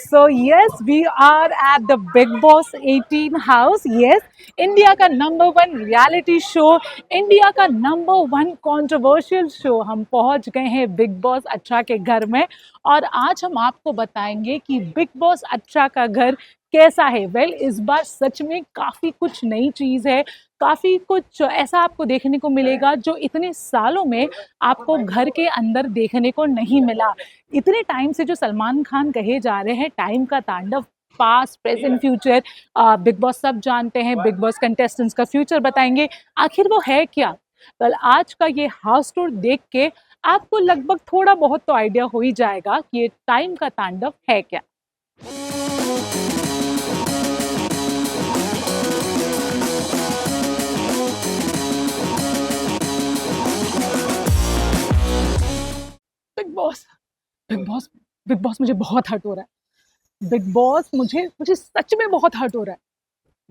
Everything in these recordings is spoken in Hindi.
So yes, we are at the Big Boss 18 house. Yes, India का number one reality show, India का नंबर वन कंट्रोवर्शियल शो। हम पहुंच गए हैं बिग बॉस 18 के घर में और आज हम आपको बताएंगे कि बिग बॉस 18 का घर कैसा है। इस बार सच में काफ़ी कुछ नई चीज़ है, काफ़ी कुछ ऐसा आपको देखने को मिलेगा जो इतने सालों में आपको घर के अंदर देखने को नहीं मिला। इतने टाइम से जो सलमान खान कहे जा रहे हैं टाइम का तांडव, past present future, big boss सब जानते हैं, बिग बॉस कंटेस्टेंट्स का फ्यूचर बताएंगे, आखिर वो है क्या। कल आज का ये हाउस टूर देख के आपको लगभग थोड़ा बहुत तो आइडिया हो ही जाएगा कि ये टाइम का तांडव है क्या। Big boss big boss big boss मुझे बहुत हर्ट हो रहा है। बिग बॉस मुझे मुझे सच में बहुत हर्ट हो रहा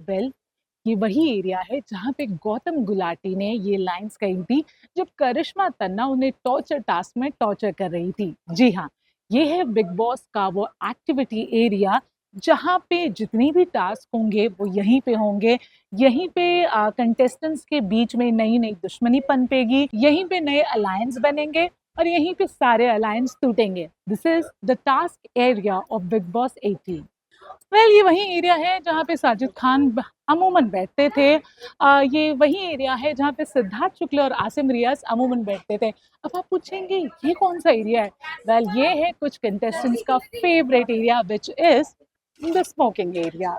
है। ये वही एरिया है जहाँ पे गौतम गुलाटी ने ये लाइंस कही थी जब करिश्मा तन्ना उन्हें टॉर्चर टास्क में टॉर्चर कर रही थी। जी हाँ, ये है बिग बॉस का वो एक्टिविटी एरिया जहाँ पे जितने भी टास्क होंगे वो यहीं पे होंगे। यहीं पे कंटेस्टेंट्स के बीच में नई नई दुश्मनी पनपेगी, यहीं पे नए अलायंस बनेंगे और यहीं पे सारे अलायंस टूटेंगे। This is the task area of Bigg Boss 18। ये वही एरिया है जहाँ पे साजिद खान अमूमन बैठते थे। ये वही एरिया है जहाँ पे सिद्धार्थ शुक्ल और आसिम रियाज अमूमन बैठते थे। अब आप पूछेंगे ये कौन सा एरिया है। ये है कुछ कंटेस्टेंट्स का favourite area which is the smoking area.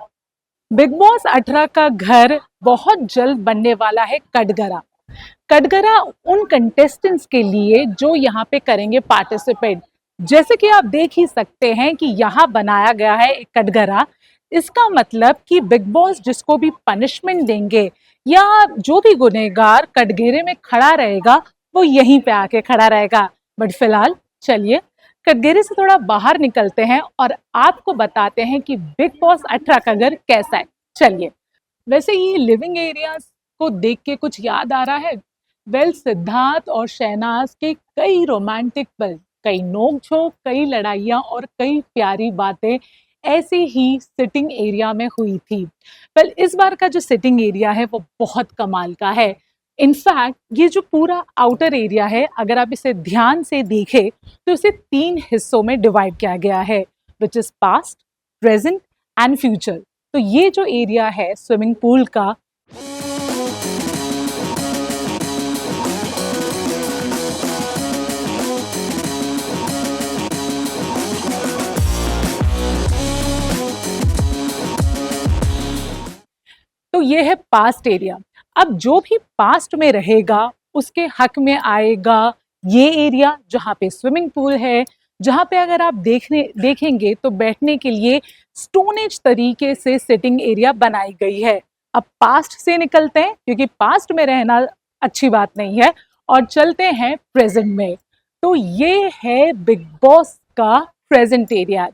Big Boss 18 का घर बहुत जल्द बनने वाला है कटघरा। कटघरा उन कंटेस्टेंट्स के लिए जो यहाँ पे करेंगे पार्टिसिपेट। जैसे कि आप देख ही सकते हैं कि यहाँ बनाया गया है एक कटघरा। इसका मतलब कि बिग बॉस जिसको भी पनिशमेंट देंगे या जो भी गुनहगार कटघरे में खड़ा रहेगा वो यहीं पे आके खड़ा रहेगा। बट फिलहाल चलिए कटघरे से थोड़ा बाहर निकलते हैं और आपको बताते हैं कि बिग बॉस 18 का घर कैसा है। चलिए, वैसे ये लिविंग एरियाज को देख के कुछ याद आ रहा है। सिद्धार्थ और शहनाज के कई रोमांटिक पल, कई नोक झोंक, कई लड़ाइयाँ और कई प्यारी बातें ऐसे ही सिटिंग एरिया में हुई थी। इस बार का जो सिटिंग एरिया है वो बहुत कमाल का है। इनफैक्ट ये जो पूरा आउटर एरिया है, अगर आप इसे ध्यान से देखें तो इसे 3 हिस्सों में डिवाइड किया गया है, which is past, present and future. तो ये जो एरिया है स्विमिंग पूल का, तो ये है पास्ट एरिया। अब जो भी पास्ट में रहेगा उसके हक में आएगा ये एरिया जहाँ पे स्विमिंग पूल है, जहाँ पे अगर आप देखेंगे तो बैठने के लिए स्टोनेज तरीके से सिटिंग एरिया बनाई गई है। अब पास्ट से निकलते हैं क्योंकि पास्ट में रहना अच्छी बात नहीं है और चलते हैं प्रेजेंट में। तो ये है बिग बॉस का प्रेजेंट एरिया।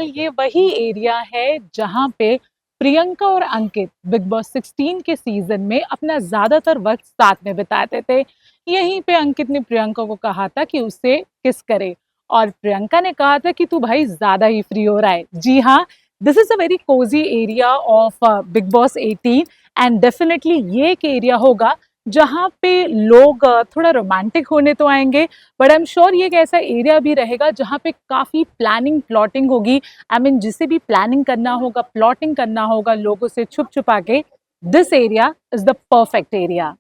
ये वही एरिया है जहां पे प्रियंका और अंकित बिग बॉस 16 के सीजन में अपना ज्यादातर वक्त साथ में बिताते थे। यहीं पे अंकित ने प्रियंका को कहा था कि उसे किस करे और प्रियंका ने कहा था कि तू भाई ज्यादा ही फ्री हो रहा है। जी हाँ, this is a very Cozi area of Bigg Boss 18 and definitely ये एक एरिया होगा जहाँ पे लोग थोड़ा रोमांटिक होने तो आएंगे, बट आई एम श्योर ये एक ऐसा एरिया भी रहेगा जहाँ पे काफ़ी प्लानिंग प्लॉटिंग होगी। जिसे भी प्लानिंग करना होगा, प्लॉटिंग करना होगा लोगों से छुप छुपा के, this area is the perfect area.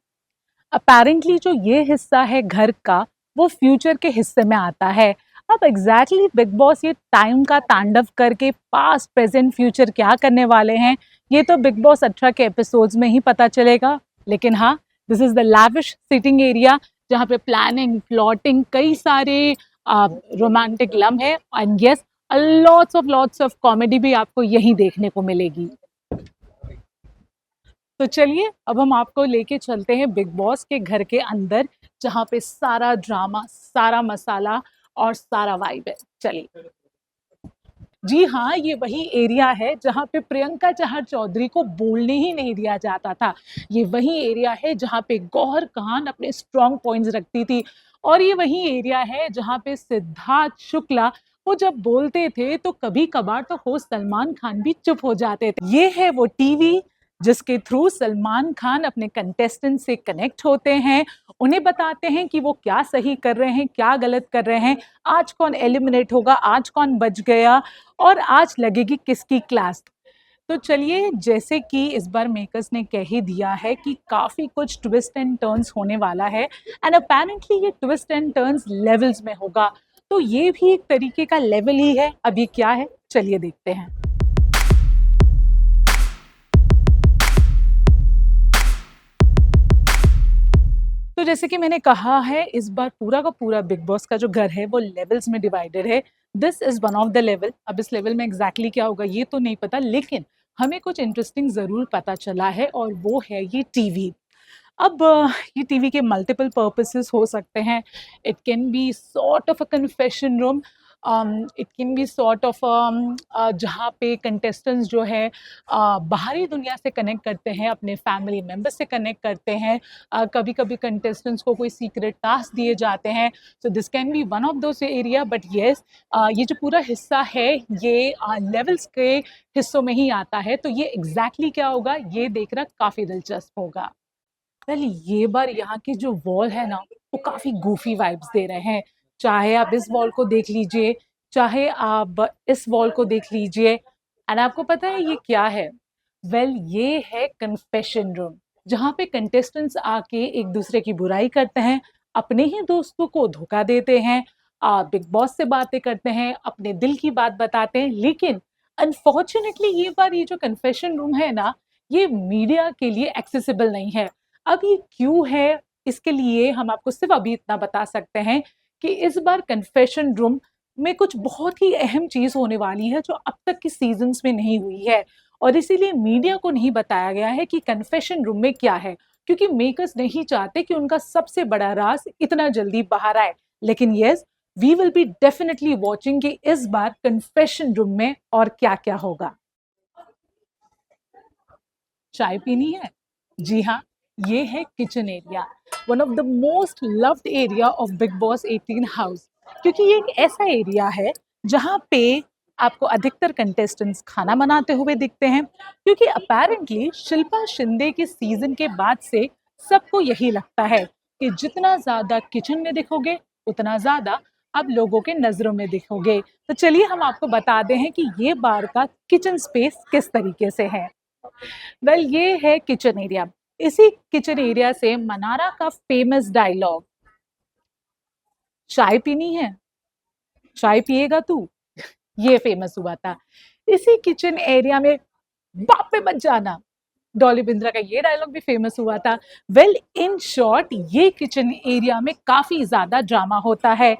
Apparently जो ये हिस्सा है घर का वो फ्यूचर के हिस्से में आता है। अब एग्जैक्टली बिग बॉस ये टाइम का तांडव करके पास्ट प्रेजेंट फ्यूचर क्या करने वाले हैं ये तो बिग बॉस 18 के एपिसोड्स में ही पता चलेगा। लेकिन हाँ, this is the lavish sitting area जहाँ पे प्लानिंग प्लॉटिंग, कई सारे रोमांटिक लम्हे and yes lots of comedy भी आपको यहीं देखने को मिलेगी। तो चलिए अब हम आपको लेके चलते हैं बिग बॉस के घर के अंदर जहाँ पे सारा ड्रामा, सारा मसाला और सारा वाइब है। चलिए। जी हाँ, ये वही एरिया है जहाँ पे प्रियंका चहर चौधरी को बोलने ही नहीं दिया जाता था। ये वही एरिया है जहाँ पे गौहर खान अपने स्ट्रॉन्ग पॉइंट्स रखती थी और ये वही एरिया है जहाँ पे सिद्धार्थ शुक्ला वो जब बोलते थे तो कभी-कभार तो होस्ट सलमान खान भी चुप हो जाते थे। ये है वो टीवी जिसके थ्रू सलमान खान अपने कंटेस्टेंट से कनेक्ट होते हैं, उन्हें बताते हैं कि वो क्या सही कर रहे हैं, क्या गलत कर रहे हैं, आज कौन एलिमिनेट होगा, आज कौन बच गया और आज लगेगी किसकी क्लास। तो चलिए जैसे कि इस बार मेकर्स ने कह ही दिया है कि काफ़ी कुछ ट्विस्ट एंड टर्न्स होने वाला है एंड अपेरेंटली ये ट्विस्ट एंड टर्न्स लेवल्स में होगा। तो ये भी एक तरीके का लेवल ही है। अभी क्या है चलिए देखते हैं। तो जैसे कि मैंने कहा है इस बार पूरा का पूरा बिग बॉस का जो घर है वो लेवल्स में डिवाइडेड है। This is one of the level. अब इस लेवल में एग्जैक्टली क्या होगा ये तो नहीं पता, लेकिन हमें कुछ इंटरेस्टिंग जरूर पता चला है और वो है ये टीवी। अब ये टीवी के मल्टीपल पर्पसेस हो सकते हैं। It can be sort of a confession room, it can be sort of जहाँ पे कंटेस्टेंट्स जो है बाहरी दुनिया से कनेक्ट करते हैं, अपने फैमिली मेम्बर्स से कनेक्ट करते हैं। कभी कभी कंटेस्टेंट्स को कोई सीक्रेट टास्क दिए जाते हैं। So this can be one of those area, but yes ये जो पूरा हिस्सा है ये लेवल्स के हिस्सों में ही आता है। तो ये एग्जैक्टली क्या होगा ये देखना काफ़ी दिलचस्प होगा। वेल ये बार यहाँ की जो वॉल है ना वो काफी गूफी वाइब्स दे रहे हैं। चाहे आप इस वॉल को देख लीजिए, चाहे आप इस वॉल को देख लीजिए, एंड आपको पता है ये क्या है? वेल ये है कन्फेशन रूम, जहाँ पे कंटेस्टेंट्स आके एक दूसरे की बुराई करते हैं, अपने ही दोस्तों को धोखा देते हैं, बिग बॉस से बातें करते हैं, अपने दिल की बात बताते हैं। लेकिन अनफॉर्चुनेटली ये बार ये जो कन्फेशन रूम है ना ये मीडिया के लिए एक्सेसिबल नहीं है। अब ये क्यों है, इसके लिए हम आपको सिर्फ अभी इतना बता सकते हैं कि इस बार कन्फेशन रूम में कुछ बहुत ही अहम चीज़ होने वाली है जो अब तक के सीज़न्स में नहीं हुई है और इसीलिए मीडिया को नहीं बताया गया है कि कन्फेशन रूम में क्या है, क्योंकि मेकर्स नहीं चाहते कि उनका सबसे बड़ा राज इतना जल्दी बाहर आए। लेकिन yes, we will be definitely watching कि इस बार कन्फेशन रूम में और क्या-क्या होगा। चाय पीनी है? जी हाँ, ये है kitchen area, one of the most loved area of Bigg Boss 18 house, क्योंकि ये एक ऐसा एरिया है जहाँ पे आपको अधिकतर कंटेस्टेंट्स खाना बनाते हुए दिखते हैं, क्योंकि अपेरेंटली शिल्पा शिंदे के सीजन के बाद से सबको यही लगता है कि जितना ज़्यादा किचन में दिखोगे, उतना ज़्यादा आप लोगों के नज़रों में दिखोगे। तो चलिए हम आपको बताते हैं कि ये बार का किचन स्पेस किस तरीके से है। वेल ये है किचन एरिया। इसी किचन एरिया से मनारा का फेमस डायलॉग, चाय पीनी है, चाय पिएगा तू, ये फेमस हुआ था। इसी किचन एरिया में बाप पे मत जाना, डॉली बिंद्रा का ये डायलॉग भी फेमस हुआ था। वेल इन शॉर्ट ये किचन एरिया में काफी ज्यादा ड्रामा होता है।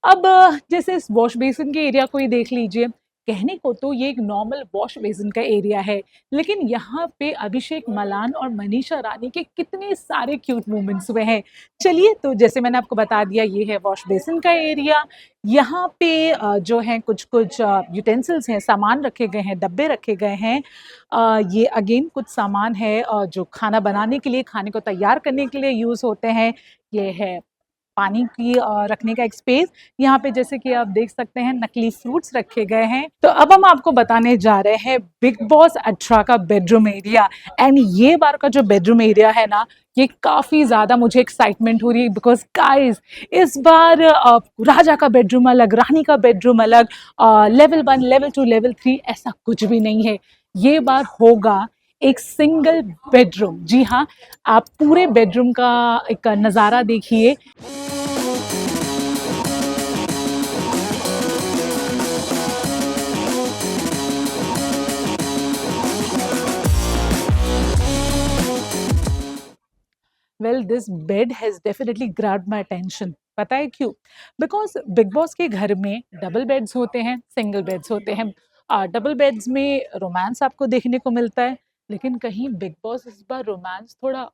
अब जैसे इस वॉश बेसिन के एरिया को ही देख लीजिए, कहने को तो ये एक नॉर्मल वॉश बेसिन का एरिया है, लेकिन यहाँ पे अभिषेक मलान और मनीषा रानी के कितने सारे क्यूट मोमेंट्स हुए हैं। चलिए तो जैसे मैंने आपको बता दिया ये है वॉश बेसिन का एरिया। यहाँ पे जो है कुछ कुछ यूटेंसिल्स हैं, सामान रखे गए हैं, डब्बे रखे गए हैं। ये अगेन कुछ सामान है जो खाना बनाने के लिए, खाने को तैयार करने के लिए यूज़ होते हैं। ये है पानी की रखने का एक स्पेस। यहाँ पे जैसे कि आप देख सकते हैं नकली फ्रूट्स रखे गए हैं। तो अब हम आपको बताने जा रहे हैं बिग बॉस 18 का बेडरूम एरिया, एंड ये बार का जो बेडरूम एरिया है ना ये काफी ज्यादा मुझे एक्साइटमेंट हो रही है, बिकॉज गाइस इस बार राजा का बेडरूम अलग, रानी का बेडरूम अलग, लेवल 1 लेवल 2 लेवल 3 ऐसा कुछ भी नहीं है। ये बार होगा एक सिंगल बेडरूम। जी हाँ, आप पूरे बेडरूम का एक नज़ारा देखिए। Well this bed has definitely grabbed my attention. पता है क्यों? बिकॉज बिग बॉस के घर में डबल बेड्स होते हैं, सिंगल बेड्स होते हैं। डबल बेड्स में रोमांस आपको देखने को मिलता है, लेकिन कहीं बिग बॉस इस बार रोमांस थोड़ा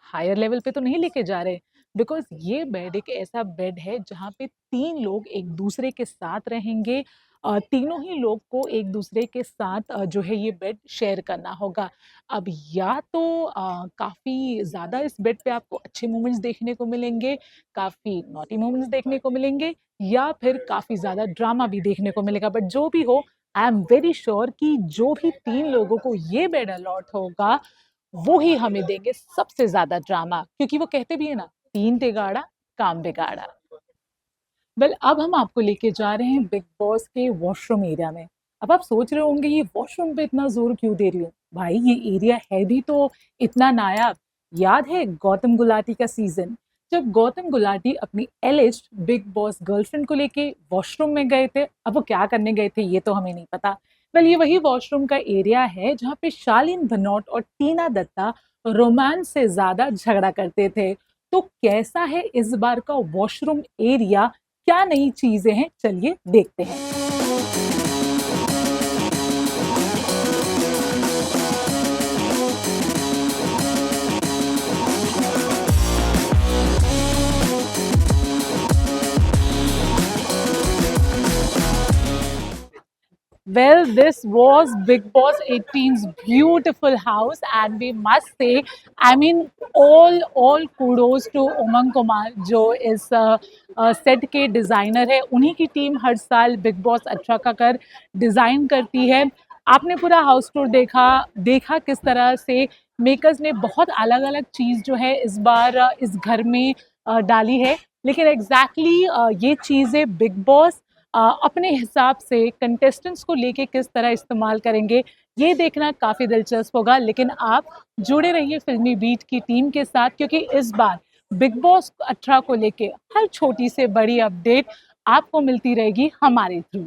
हायर लेवल पे तो नहीं लेके जा रहे, बिकॉज ये बेड एक ऐसा बेड है जहाँ पे तीन लोग एक दूसरे के साथ रहेंगे। तीनों ही लोग को एक दूसरे के साथ जो है ये बेड शेयर करना होगा। अब या तो काफ़ी ज़्यादा इस बेड पे आपको अच्छे मोमेंट्स देखने को मिलेंगे, काफ़ी नॉटी मोमेंट्स देखने को मिलेंगे या फिर काफ़ी ज़्यादा ड्रामा भी देखने को मिलेगा। बट जो भी हो, आई एम वेरी श्योर कि जो भी 3 लोगों को ये बेड अलॉट होगा, वो ही हमें देंगे सबसे ज़्यादा ड्रामा, क्योंकि वो कहते भी है ना, 3 तिगाड़ा काम बिगाड़ा। अब हम आपको लेके जा रहे हैं बिग बॉस के वॉशरूम एरिया में। अब आप सोच रहे होंगे ये वॉशरूम पे इतना ज़ोर क्यों दे रही हूँ? भाई ये एरिया है भी तो इतना नायाब। याद है गौतम गुलाटी का सीज़न? जब गौतम गुलाटी अपनी एलिज्ड बिग बॉस गर्लफ्रेंड को लेके वॉशरूम में गए थे। अब वो क्या करने गए थे ये तो हमें नहीं पता। ये वही वॉशरूम का एरिया है जहाँ पे शालीन भनोट और टीना दत्ता रोमांस से ज़्यादा झगड़ा करते थे। तो कैसा है इस बार का वॉशरूम एरिया? क्या नई चीजें हैं, चलिए देखते हैं। Well, this was Big Boss 18's beautiful house, and we must say, I mean, all kudos to Umang Kumar, जो इस सेट के डिज़ाइनर है। उन्हीं की टीम हर साल बिग बॉस अच्छा का कर डिज़ाइन करती है। आपने पूरा हाउस टूर देखा किस तरह से मेकर्स ने बहुत अलग-अलग चीज़ जो है इस बार इस घर में डाली है। लेकिन एग्ज़ैक्टली ये चीज़ें बिग बॉस अपने हिसाब से कंटेस्टेंट्स को लेके किस तरह इस्तेमाल करेंगे, ये देखना काफ़ी दिलचस्प होगा। लेकिन आप जुड़े रहिए फ़िल्मी बीट की टीम के साथ, क्योंकि इस बार बिग बॉस 18 को लेके हर छोटी से बड़ी अपडेट आपको मिलती रहेगी हमारे थ्रू।